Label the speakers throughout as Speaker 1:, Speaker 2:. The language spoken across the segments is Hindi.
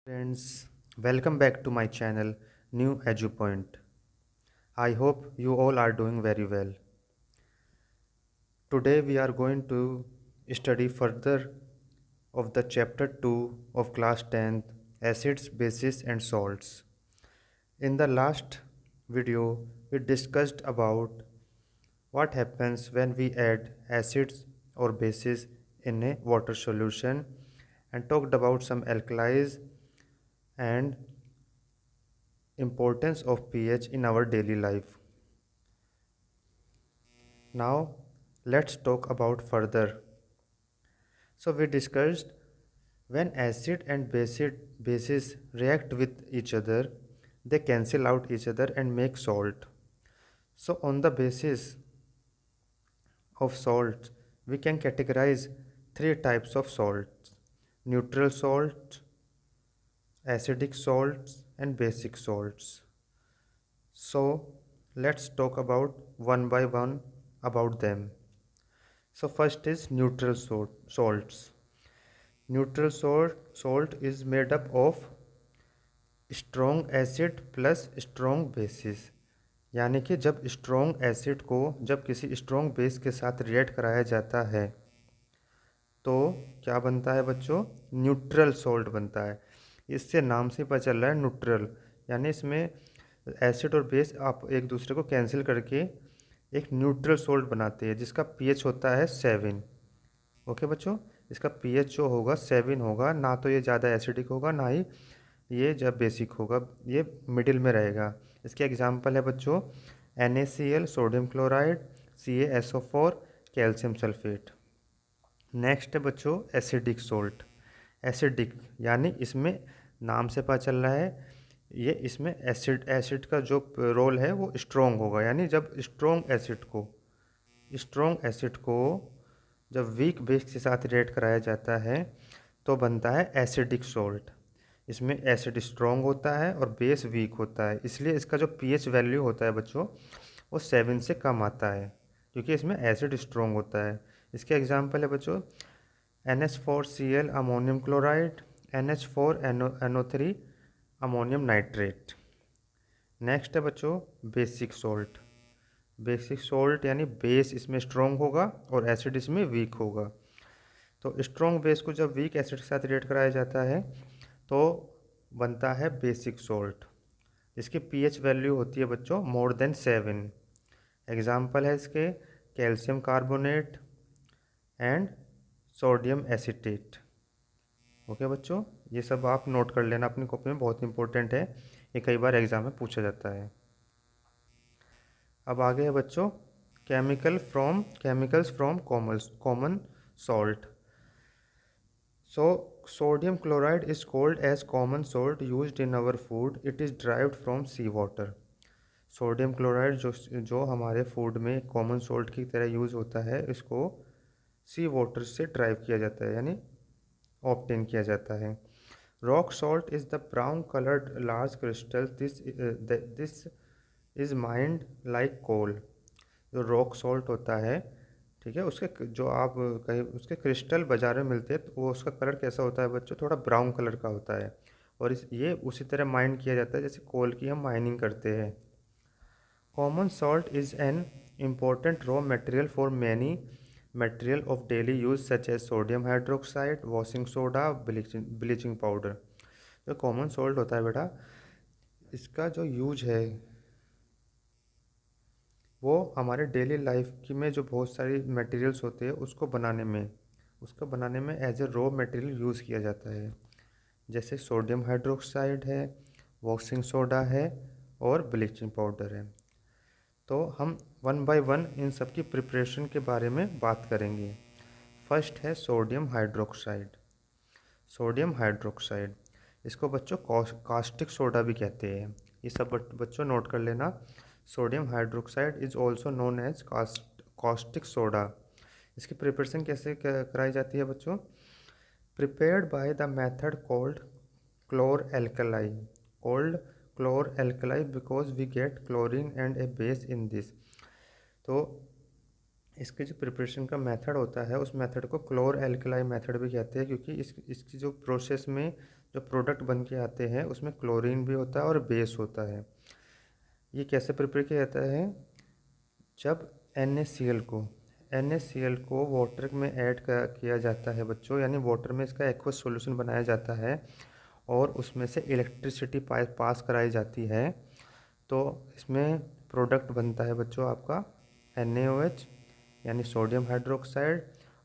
Speaker 1: Friends, welcome back to my channel New EduPoint. I hope you all are doing very well. Today we are going to study further of the chapter 2 of class 10th Acids, Bases and Salts. In the last video we discussed about what happens when we add acids or bases in a water solution and talked about some alkalis and importance of pH in our daily life. Now let's talk about further. So we discussed when acid and bases react with each other, they cancel out each other and make salt. So on the basis of salts, we can categorize three types of salts: neutral salts, acidic salts, and basic salts. So let's talk about one by one about them. So first is neutral salts. Neutral salt is made up of strong acid plus strong bases. यानी कि जब स्ट्रॉन्ग एसिड को जब किसी स्ट्रॉन्ग बेस के साथ रिएक्ट कराया जाता है तो क्या बनता है बच्चों? न्यूट्रल सॉल्ट बनता है। इससे नाम से पता चल रहा है न्यूट्रल, यानी इसमें एसिड और बेस आप एक दूसरे को कैंसिल करके एक न्यूट्रल सॉल्ट बनाते हैं जिसका पीएच होता है 7। ओके बच्चों, इसका पीएच जो होगा 7 होगा, ना तो ये ज़्यादा एसिडिक होगा ना ही ये जब बेसिक होगा, ये मिडिल में रहेगा। इसके एग्जांपल है बच्चों NaCl, sodium chloride, CaSO4, calcium sulphate. Next है बच्चों एसिडिक सोल्ट। एसिडिक यानी इसमें नाम से पता चल रहा है ये इसमें एसिड का जो रोल है वो स्ट्रॉन्ग होगा। यानी जब स्ट्रॉन्ग एसिड को जब वीक बेस के साथ रिएक्ट कराया जाता है तो बनता है एसिडिक सोल्ट। इसमें एसिड स्ट्रॉन्ग होता है और बेस वीक होता है, इसलिए इसका जो पीएच वैल्यू होता है बच्चों वो 7 से कम आता है क्योंकि इसमें एसिड स्ट्रॉन्ग होता है। इसके एग्जांपल है बच्चों NH4Cl ammonium chloride, NH4NO3 ammonium nitrate. Next है बच्चों बेसिक सोल्ट। बेसिक सोल्ट यानी बेस इसमें स्ट्रॉन्ग होगा और एसिड इसमें वीक होगा। तो स्ट्रॉन्ग बेस को जब वीक एसिड के साथ रिएक्ट कराया जाता है तो बनता है बेसिक सोल्ट। इसकी पीएच वैल्यू होती है बच्चों मोर देन 7। एग्जाम्पल है इसके calcium carbonate and sodium acetate. Okay बच्चों, ये सब आप नोट कर लेना अपनी कॉपी में, बहुत इंपॉर्टेंट है, ये कई बार एग्जाम में पूछा जाता है। अब आगे है बच्चों chemicals from common salt. So sodium chloride is called as common salt used in our food. It is derived from sea water. Sodium chloride जो हमारे फूड में कॉमन सॉल्ट की तरह यूज़ होता है, इसको सी वाटर से ड्राइव किया जाता है यानी ऑब्टेन किया जाता है। Rock salt is the brown coloured large crystal, this is mined like coal. जो रॉक सॉल्ट होता है, ठीक है, उसके जो आप कहीं उसके क्रिस्टल बाज़ार में मिलते हैं तो वो उसका कलर कैसा होता है बच्चों? थोड़ा ब्राउन कलर का होता है और ये उसी तरह माइन किया जाता है जैसे कोल की हम माइनिंग करते हैं। Common salt is an important raw material for many material of daily use such as sodium hydroxide, washing soda, bleaching powder. जो कॉमन सॉल्ट होता है बेटा, इसका जो यूज है वो हमारे डेली लाइफ की में जो बहुत सारी मटेरियल्स होते हैं उसको बनाने में as a raw material use किया जाता है। जैसे सोडियम हाइड्रोक्साइड है, वॉशिंग सोडा है और ब्लीचिंग पाउडर है। तो हम वन बाय वन इन सब की प्रिपरेशन के बारे में बात करेंगे। फर्स्ट है सोडियम हाइड्रोक्साइड। सोडियम हाइड्रोक्साइड इसको बच्चों कास्टिक सोडा भी कहते हैं, ये सब बच्चों नोट कर लेना। Sodium hydroxide is also known as caustic soda. इसकी प्रिपरेशन कैसे कराई जाती है बच्चों? Prepared by the method called chlor alkali. Called chlor alkali because we get chlorine and a base in this. तो इसके जो प्रिपरेशन का मेथड होता है उस मेथड को क्लोर एल्कलाई मेथड भी कहते हैं क्योंकि इसकी जो प्रोसेस में जो प्रोडक्ट बन के आते हैं उसमें क्लोरीन भी होता है और बेस होता है। ये कैसे प्रिपेयर किया जाता है? जब NaCl को वाटर में ऐड किया जाता है बच्चों, यानी वाटर में इसका एक्वस सॉल्यूशन बनाया जाता है और उसमें से इलेक्ट्रिसिटी पास कराई जाती है, तो इसमें प्रोडक्ट बनता है बच्चों आपका NaOH यानी सोडियम हाइड्रोक्साइड,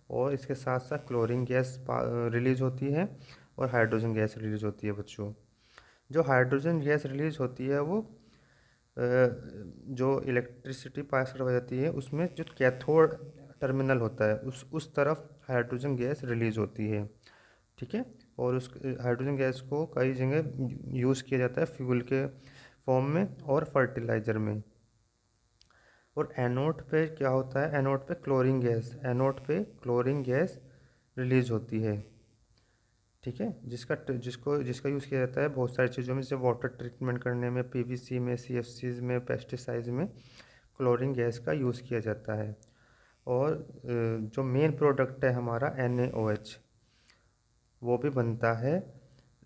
Speaker 1: और इसके साथ साथ क्लोरीन गैस रिलीज होती है और हाइड्रोजन गैस रिलीज होती है बच्चों। जो हाइड्रोजन गैस रिलीज होती है वो जो इलेक्ट्रिसिटी पास करवाई जाती है उसमें जो कैथोड टर्मिनल होता है उस तरफ हाइड्रोजन गैस रिलीज होती है। ठीक है, और उस हाइड्रोजन गैस को कई जगह यूज़ किया जाता है फ्यूल के फॉर्म में और फर्टिलाइज़र में। और एनोड पे क्या होता है? एनोड पे क्लोरीन गैस रिलीज होती है। ठीक है, जिसका यूज़ किया जाता है बहुत सारी चीज़ों में, जैसे वाटर ट्रीटमेंट करने में, PVC में, CFCs में, पेस्टिसाइड्स में क्लोरीन गैस का यूज़ किया जाता है। और जो मेन प्रोडक्ट है हमारा NaOH, वो भी बनता है,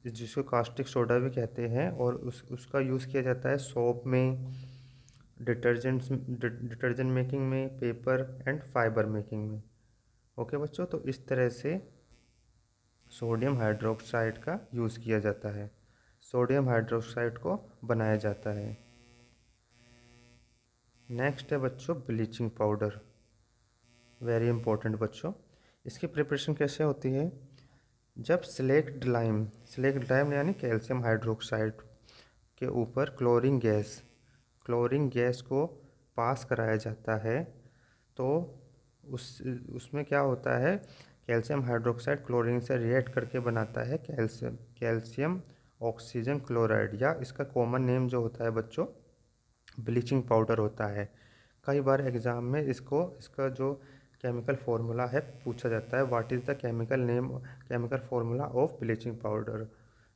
Speaker 1: जिसको कास्टिक सोडा भी कहते हैं, और उसका यूज़ किया जाता है सोप में, डिटर्जेंट मेकिंग में, पेपर एंड फाइबर मेकिंग में। ओके बच्चों, तो इस तरह से सोडियम हाइड्रोक्साइड का यूज़ किया जाता है, सोडियम हाइड्रोक्साइड को बनाया जाता है। नेक्स्ट है बच्चों ब्लीचिंग पाउडर, वेरी इंपॉर्टेंट बच्चों। इसकी प्रिपरेशन कैसे होती है? जब स्लेक्ट लाइम यानी कैल्शियम हाइड्रोक्साइड के ऊपर क्लोरीन गैस को पास कराया जाता है, तो उस उसमें क्या होता है, कैल्शियम हाइड्रोक्साइड क्लोरीन से रिएक्ट करके बनाता है कैल्शियम ऑक्सीजन क्लोराइड, या इसका कॉमन नेम जो होता है बच्चों ब्लीचिंग पाउडर होता है। कई बार एग्ज़ाम में इसका जो केमिकल फार्मूला है पूछा जाता है, what is the chemical formula of bleaching powder,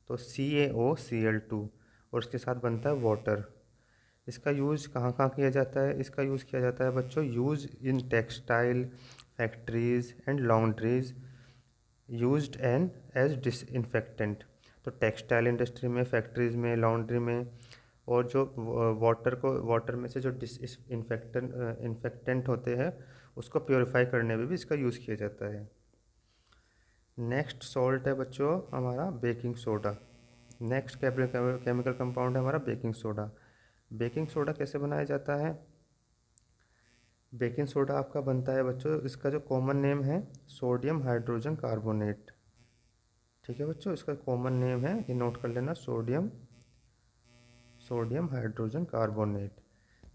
Speaker 1: तो CaOCl2, और उसके साथ बनता है वाटर। इसका यूज़ कहाँ कहाँ किया जाता है? इसका यूज़ किया जाता है बच्चों use in textile factories and laundries, used and as disinfectant. तो टेक्सटाइल इंडस्ट्री में, फैक्ट्रीज में, लॉन्ड्री में, और जो वाटर में से जो इन्फेक्टेंट होते हैं उसको प्योरीफाई करने में भी इसका यूज़ किया जाता है। नेक्स्ट सॉल्ट है बच्चों हमारा baking soda. Next chemical compound है हमारा बेकिंग सोडा। बेकिंग सोडा कैसे बनाया जाता है? बेकिंग सोडा आपका बनता है बच्चों, इसका जो कॉमन नेम है सोडियम हाइड्रोजन कार्बोनेट। ठीक है बच्चों, इसका कॉमन नेम है, ये नोट कर लेना, सोडियम हाइड्रोजन कार्बोनेट।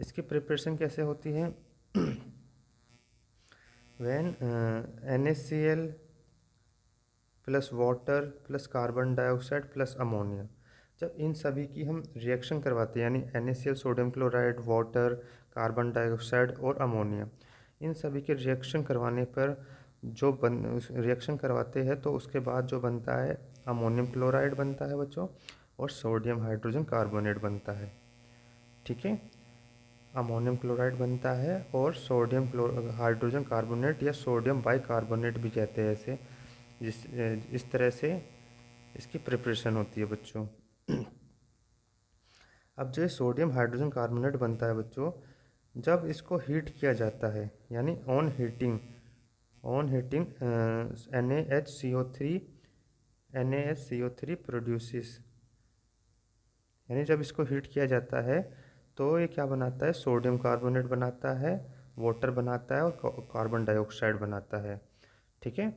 Speaker 1: इसकी प्रिपरेशन कैसे होती है? When NaCl plus water plus carbon dioxide plus ammonia, जब इन सभी की हम रिएक्शन करवाते हैं, यानी NaCl, sodium chloride, water, carbon dioxide और अमोनिया, इन सभी के रिएक्शन करवाने पर जो रिएक्शन करवाते हैं तो उसके बाद जो बनता है अमोनियम क्लोराइड बनता है बच्चों, और सोडियम हाइड्रोजन कार्बोनेट बनता है। ठीक है, अमोनियम क्लोराइड बनता है और सोडियम हाइड्रोजन कार्बोनेट या सोडियम बाइकार्बोनेट भी कहते हैं इसे। इस तरह से इसकी प्रिपरेशन होती है बच्चों। अब जो सोडियम हाइड्रोजन कार्बोनेट बनता है बच्चों, जब इसको हीट किया जाता है, यानी ऑन हीटिंग NaHCO3 प्रोड्यूसिस, यानी जब इसको हीट किया जाता है तो ये क्या बनाता है? सोडियम कार्बोनेट बनाता है, वाटर बनाता है और कार्बन डाइऑक्साइड बनाता है। ठीक है,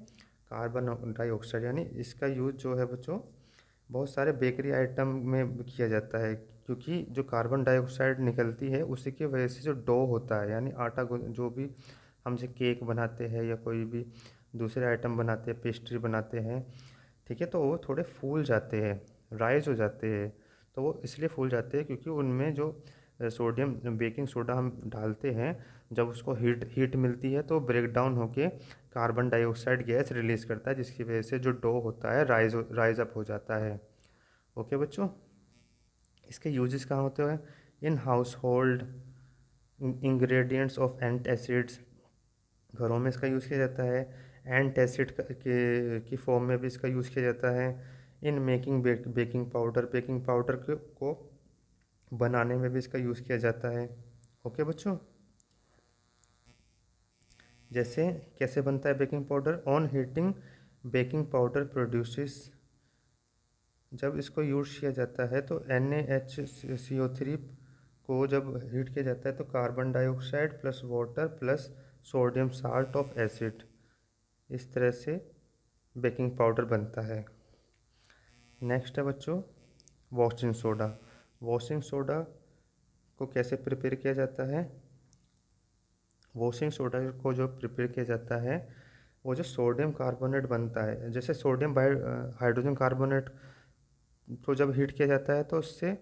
Speaker 1: कार्बन डाइऑक्साइड, यानी इसका यूज़ जो है बच्चों बहुत सारे बेकरी आइटम में किया जाता है, क्योंकि जो कार्बन डाइऑक्साइड निकलती है उसी की वजह से जो डो होता है, यानी आटा जो भी हम जो केक बनाते हैं या कोई भी दूसरे आइटम बनाते हैं, पेस्ट्री बनाते हैं, ठीक है, तो वो थोड़े फूल जाते हैं, राइज हो जाते हैं। तो वो इसलिए फूल जाते हैं क्योंकि उनमें जो सोडियम बेकिंग सोडा हम डालते हैं, जब उसको हीट मिलती है तो ब्रेक डाउन होके कार्बन डाइऑक्साइड गैस रिलीज़ करता है, जिसकी वजह से जो डो होता है राइज अप हो जाता है। ओके बच्चों, इसके यूजेस कहाँ होते हैं? In house hold, ingredients of ant acids, घरों में इसका यूज़ किया जाता है। एंट एसिड की फॉर्म में भी इसका यूज़ किया जाता है। इन मेकिंग बेकिंग पाउडर को बनाने में भी इसका यूज़ किया जाता है। ओके बच्चों, जैसे कैसे बनता है baking powder? On heating baking powder produces, जब इसको यूज़ किया जाता है तो NaHCO3 को जब हीट किया जाता है तो carbon dioxide plus water plus sodium salt of acid, इस तरह से बेकिंग पाउडर बनता है। नेक्स्ट है बच्चों वॉशिंग सोडा। वॉशिंग सोडा को कैसे प्रिपेयर किया जाता है? वॉशिंग सोडा को जो प्रिपेयर किया जाता है वो जो सोडियम कार्बोनेट बनता है, जैसे सोडियम हाइड्रोजन कार्बोनेट को जब हीट किया जाता है तो उससे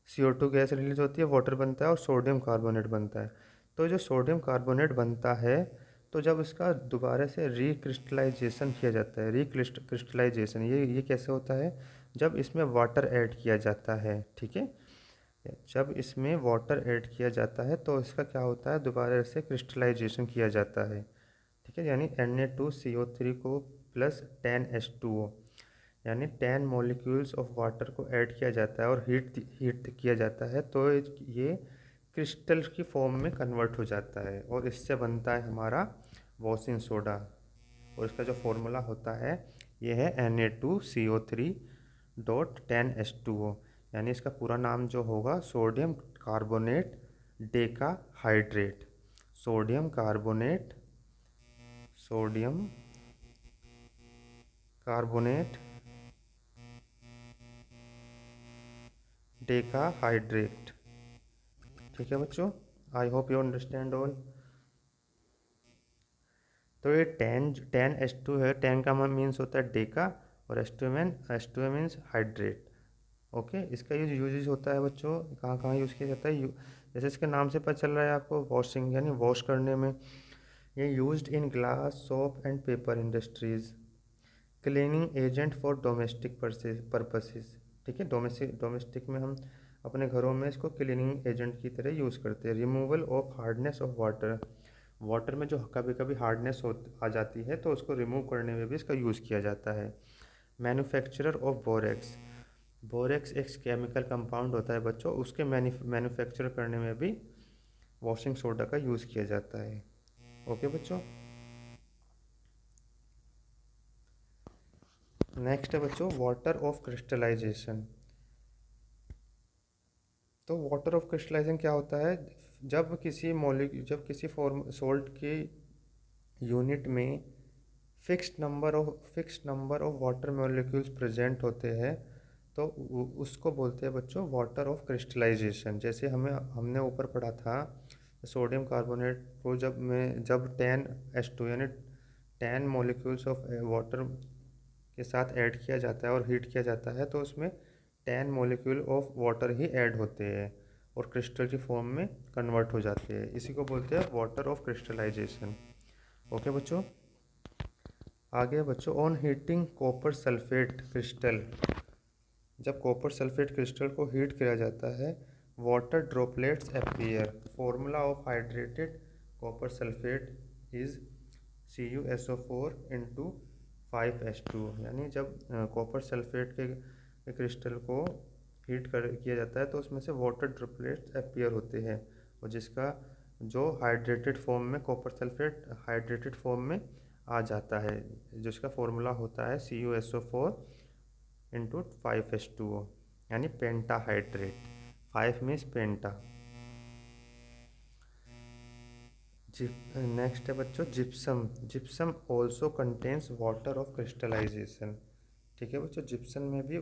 Speaker 1: CO2 गैस रिलीज होती है, वाटर बनता है और सोडियम कार्बोनेट बनता है। तो जो सोडियम कार्बोनेट बनता है तो जब इसका दोबारा से रिक्रिस्टलाइजेशन किया जाता है, रिक्रिस्टलाइजेशन ये कैसे होता है? जब इसमें वाटर ऐड किया जाता है, ठीक है, जब इसमें वाटर ऐड किया जाता है तो इसका क्या होता है, दोबारा से क्रिस्टलाइजेशन किया जाता है, ठीक है, यानी Na2CO3 को प्लस 10H2O, यानी 10 मॉलिक्यूल्स ऑफ वाटर को ऐड किया जाता है और हीट किया जाता है तो ये क्रिस्टल की फॉर्म में कन्वर्ट हो जाता है और इससे बनता है हमारा वॉशिंग सोडा। और इसका जो फॉर्मूला होता है ये है Na2CO3.10H2O, यानी इसका पूरा नाम जो होगा sodium carbonate Deka hydrate, sodium carbonate Deka hydrate. ठीक है बच्चों, I hope you understand all. तो ये 10H2 है, 10 का मीन्स होता है डेका और H2 मीन्स हाइड्रेट। ओके, इसका यूज होता है बच्चों, कहाँ कहाँ यूज़ किया जाता है? जैसे इसके नाम से पता चल रहा है आपको, वॉशिंग यानी वॉश करने में। ये used in glass, soap and paper industries, cleaning agent for domestic purposes. ठीक है, डोमेस्टिक में हम अपने घरों में इसको क्लीनिंग एजेंट की तरह यूज़ करते हैं। Removal of hardness of water में जो कभी कभी हार्डनेस आ जाती है तो उसको रिमूव करने में भी इसका यूज़ किया जाता है। मैन्युफैक्चरर ऑफ बोरेक्स एक केमिकल कंपाउंड होता है बच्चों, उसके मैन्युफैक्चर करने में भी वॉशिंग सोडा का यूज़ किया जाता है। ओके बच्चों, नेक्स्ट है बच्चों वाटर ऑफ क्रिस्टलाइजेशन। तो वाटर ऑफ क्रिस्टलाइजेशन क्या होता है? जब किसी फॉर्म सोल्ट की यूनिट में fixed number of water molecules present होते हैं तो उसको बोलते हैं बच्चों वाटर ऑफ क्रिस्टलाइजेशन। जैसे हमने ऊपर पढ़ा था सोडियम कार्बोनेट को जब 10H2 यानी 10 मॉलिक्यूल्स ऑफ वाटर के साथ ऐड किया जाता है और हीट किया जाता है तो उसमें 10 molecule of water he add होते हैं और क्रिस्टल की फॉर्म में कन्वर्ट हो जाते हैं, इसी को बोलते हैं वाटर ऑफ क्रिस्टलाइजेशन। ओके बच्चों, आगे बच्चों on heating copper sulphate crystal. जब कॉपर सल्फेट क्रिस्टल को हीट किया जाता है water droplets appear. Formula of hydrated copper sulphate is CuSO4 into 5H2। यानी जब कॉपर सल्फेट के क्रिस्टल को किया जाता है तो उसमें से वाटर ड्रॉपलेट्स अपीयर होते हैं और जिसका जो हाइड्रेटेड फॉर्म में कॉपर सल्फेट हाइड्रेटेड फॉर्म में आ जाता है, जिसका फॉर्मूला होता है CuSO4 इंटू 5H2O, यानी पेंटाहाइड्रेट। 5 मीन्स पेंटा। नेक्स्ट है बच्चों gypsum also contains water of crystallisation. ठीक है बच्चों, जिप्सम में भी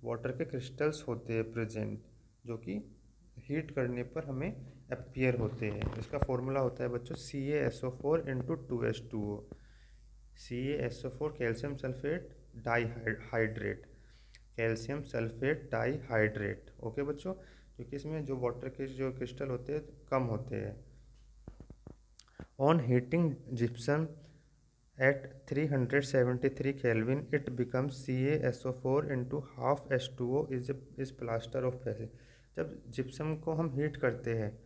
Speaker 1: वाटर के क्रिस्टल्स होते हैं प्रेजेंट, जो कि हीट करने पर हमें अपीयर होते हैं। इसका फॉर्मूला होता है बच्चों CaSO4 into 2H2O। CaSO4 calcium sulphate dihydrate, calcium sulphate dihydrate. Okay बच्चों, क्योंकि इसमें जो वाटर के जो क्रिस्टल होते हैं कम होते हैं। On heating gypsum at 373 Kelvin it becomes CaSO4 into half H2O is plaster of Paris। जब जिप्सम को हम हीट करते हैं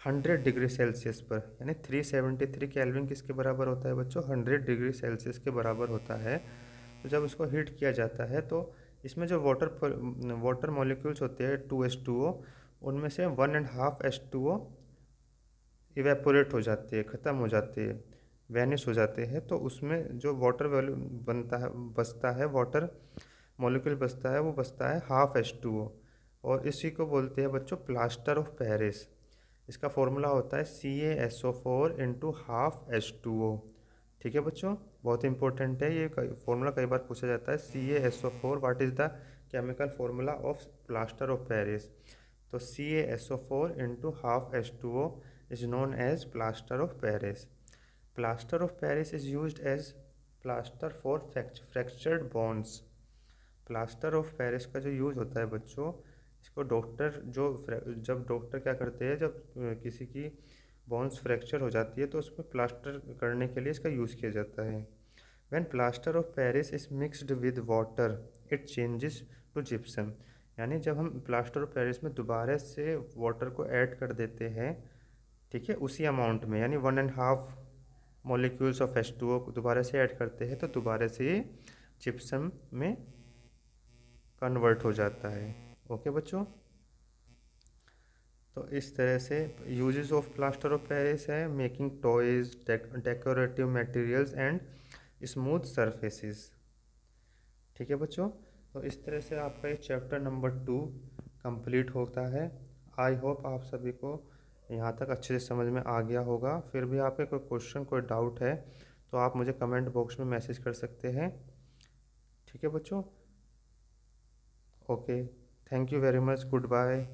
Speaker 1: 100 डिग्री सेल्सियस पर, यानी 373 केल्विन किसके बराबर होता है बच्चों? 100 डिग्री सेल्सियस के बराबर होता है। तो जब उसको हीट किया जाता है तो इसमें जो वाटर मॉलिक्यूल्स होते हैं 2H2O, उनमें से 1.5H2O इवेपोरेट हो जाती है, ख़त्म हो जाती है, वैनिश हो जाते हैं। तो उसमें जो वाटर वैल्यू बनता है, बचता है, वाटर मॉलिक्यूल बचता है, वो बचता है 1/2H2O। और इसी को बोलते हैं बच्चों प्लास्टर ऑफ पेरिस। इसका फॉर्मूला होता है CaSO4 × 1/2H2O। ठीक है बच्चों, बहुत इंपॉर्टेंट है ये फॉर्मूला, कई बार पूछा जाता है। CaSO4, what is the chemical formula of plaster of Paris? तो CaSO4 × 1/2H2O is known as plaster of Paris. Plaster of Paris is used as plaster for fractured bones. Plaster of Paris का जो यूज़ होता है बच्चों, इसको डॉक्टर जब डॉक्टर क्या करते हैं, जब किसी की बोन्स फ्रैक्चर हो जाती है तो उसमें प्लास्टर करने के लिए इसका यूज़ किया जाता है। When plaster of Paris is mixed with water it changes to gypsum. यानी जब हम प्लास्टर ऑफ पेरिस में दोबारा से वाटर को ऐड कर देते हैं, ठीक है, उसी अमाउंट में, यानी 1.5 मॉलिक्यूल्स ऑफ H2O को दोबारा से ऐड करते हैं तो दोबारा से ये जिप्सम में कन्वर्ट हो जाता है। ओके बच्चों, तो इस तरह से uses of plaster of Paris है making toys, decorative materials and smooth surfaces. ठीक है बच्चों, तो इस तरह से आपका ये चैप्टर नंबर 2 कंप्लीट होता है। आई होप आप सभी को यहाँ तक अच्छे से समझ में आ गया होगा। फिर भी आपके कोई क्वेश्चन, कोई डाउट है तो आप मुझे कमेंट बॉक्स में मैसेज कर सकते हैं। ठीक है बच्चों, okay, thank you very much, good bye.